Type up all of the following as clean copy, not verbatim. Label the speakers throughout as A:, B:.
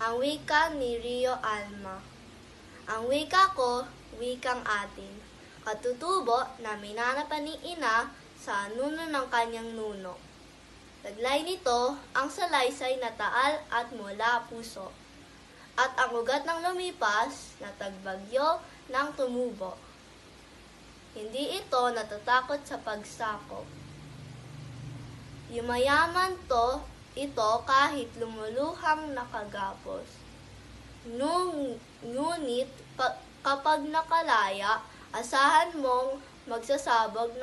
A: Ang wika ni Rio Alma. Ang wika ko, wikang atin. Katutubo na minanapan ni ina sa nuno ng kanyang nuno. Taglay nito ang salaysay na taal at mula puso. At ang ugat ng lumipas na tagbagyo ng tumubo. Hindi ito natatakot sa pagsakop. Yumayaman ito kahit lumuluhang nakagapos. Ngunit kapag nakalaya, asahan mong magsasabog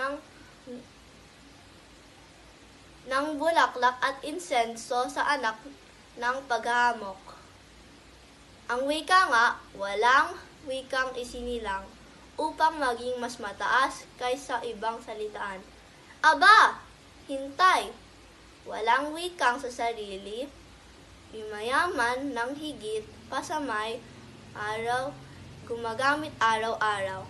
A: ng bulaklak at insenso sa anak ng paghamok. Ang wika nga, walang wikang isinilang upang maging mas mataas kaysa ibang salitaan. Aba! Hintay! Walang wikang sa sarili, yumayaman ng higit pa sa may araw, gumagamit araw-araw.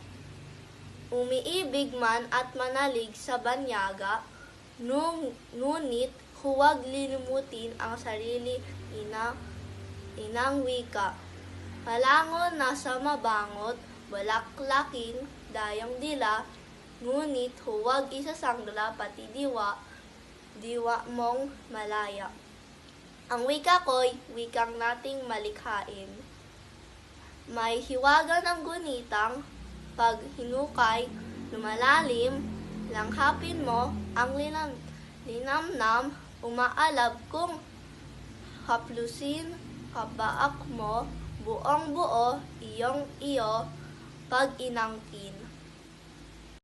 A: Umiibig man at manalig sa banyaga, ngunit huwag lilimutin ang sarili inang wika. Malangon na sa mabangot, balaklaking dayang dila, ngunit huwag isasangla pati diwa mong malaya. Ang wika ko'y wikang nating malikhain. May hiwaga ng gunitang, pag hinukay, lumalalim, langhapin mo ang linamnam, umaalab kung haplusin, kabaak mo, buong buo, iyong iyo, pag inangkin.